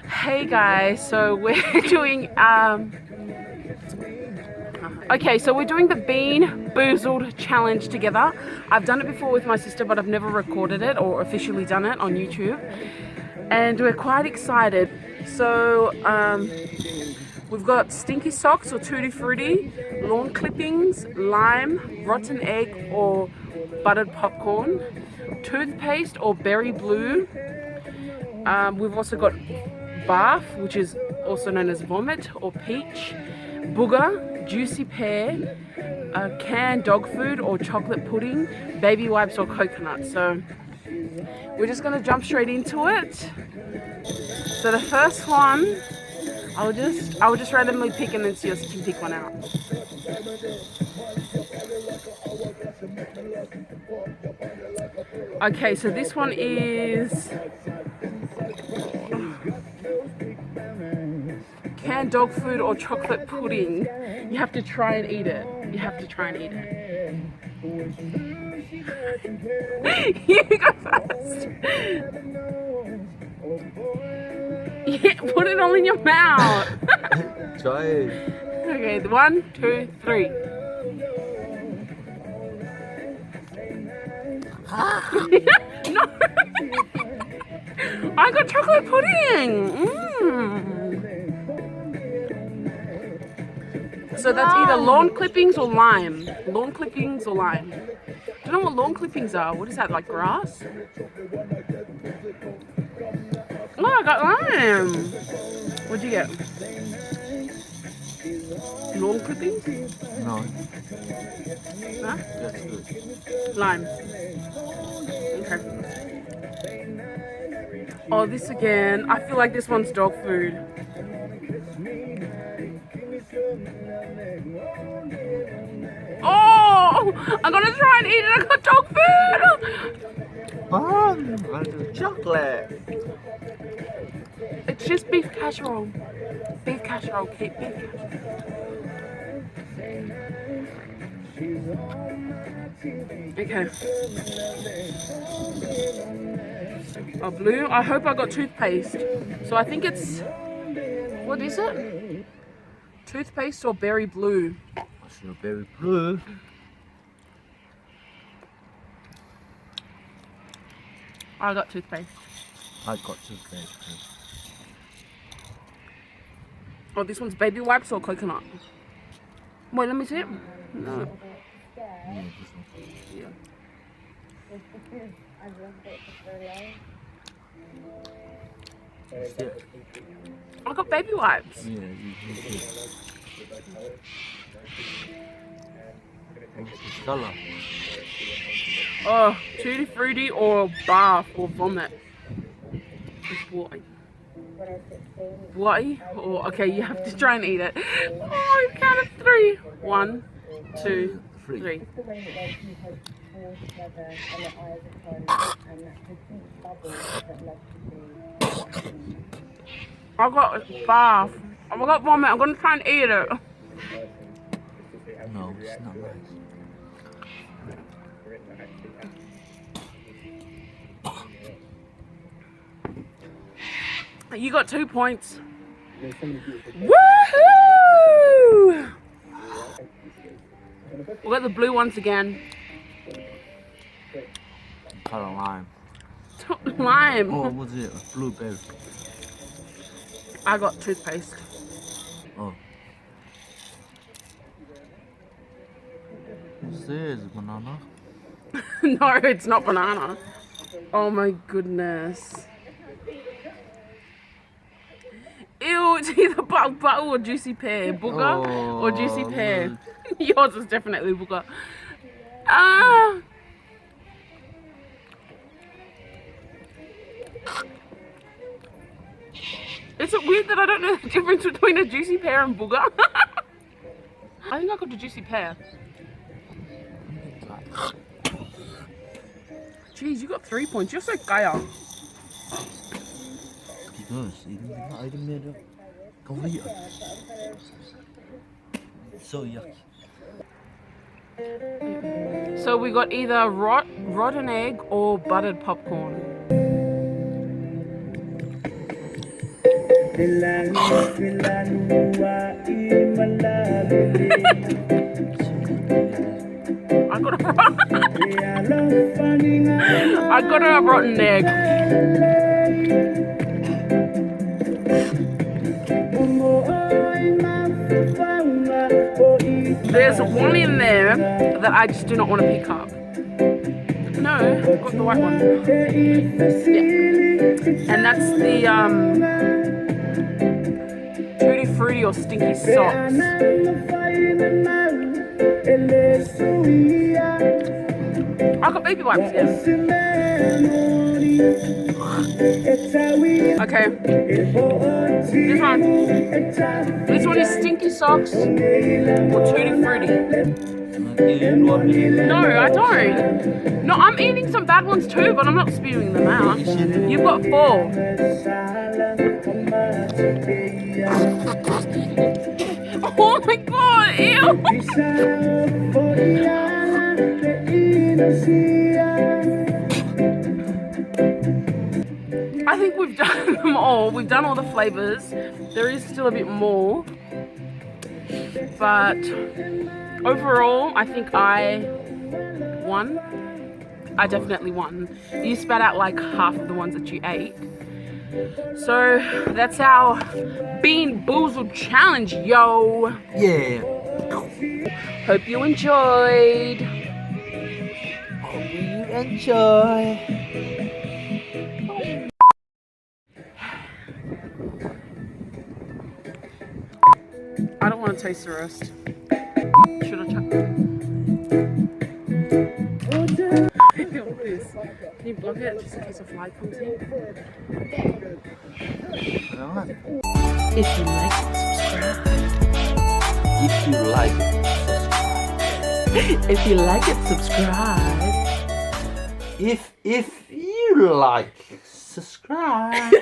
Hey guys, so we're doing so we're doing the Bean Boozled challenge together. I've done it before with my sister, but I've never recorded it or officially done it on YouTube, and we're quite excited. So we've got stinky socks or tutti frutti, lawn clippings, lime, rotten egg or buttered popcorn, toothpaste or berry blue. We've also got bath, which is also known as vomit or peach, booger, juicy pear, canned dog food or chocolate pudding, baby wipes or coconut. So we're just gonna jump straight into it. So the first one, I'll just randomly pick and then see if you can pick one out. Okay, so this one is canned dog food or chocolate pudding. You have to try and eat it. You have to try and eat it. You go first. Yeah, put it all in your mouth. Try it. Okay, 1, 2, 3. No. I got chocolate pudding. So that's either lawn clippings or lime. Lawn clippings or lime. Do you know what lawn clippings are? What is that, like grass? Oh, I got lime. What'd you get? Lawn clippings? No, Huh? that's good. Lime. Okay. Oh, this again. I feel like this one's dog food. Oh, I'm gonna try and eat it. I got dog food. I do chocolate. It's just beef casserole. Beef casserole. Keep beef casserole. Okay. Oh, blue. I hope I got toothpaste. So I think it's, what is it? Toothpaste or berry blue? Strawberry blue. I got toothpaste. I got toothpaste. Oh, this one's baby wipes or coconut? Wait, let me see it. No. Yeah, this one. Yeah. Yeah, I got baby wipes. you did. What's the color? Oh, tutti frutti or bath or vomit. It's bloody. Bloody? Oh, okay, you have to try and eat it. Oh, count of 3. 1, 2, 3. I got bath. I got vomit. I'm gonna try and eat it. No, it's not nice. You got 2 points. Woohoo! We got the blue ones again. Color lime. Lime. Oh, what's it? A blueberry. I got toothpaste. Oh. What's this? Banana? No, it's not banana. Oh my goodness. Ew, it's either butter or juicy pear. Booger or juicy pear. Yours is definitely booger. Ah. Is it weird that I don't know the difference between a juicy pear and booger? I think I got a juicy pear. Jeez, you got 3 points. You're so kaya. Because I didn't made it. Go here. So yucky. So we got either rotten egg or buttered popcorn. I got a I got a rotten egg. There's one in there that I just do not want to pick up. No, I've got the white one. Yeah. And that's the Tutti Frutti or Stinky Socks. I got baby wipes, yeah. Okay. This one is Stinky Socks or Tutti Frutti. No, I don't. No, I'm eating some bad ones too, but I'm not spewing them out. You've got 4. Oh my god, ew! I think we've done them all. We've done all the flavors. There is still a bit more. But overall, I think I won. I definitely won. You spat out like half of the ones that you ate. So that's our Bean Boozled challenge, yo. Yeah. Hope you enjoyed. Hope you enjoy. I don't want to taste the rest. Should I chuck it? What is this? Can you block it just in case a fly comes in? Right. If you like it, subscribe. If you like it, If you like it, subscribe. if you like, subscribe.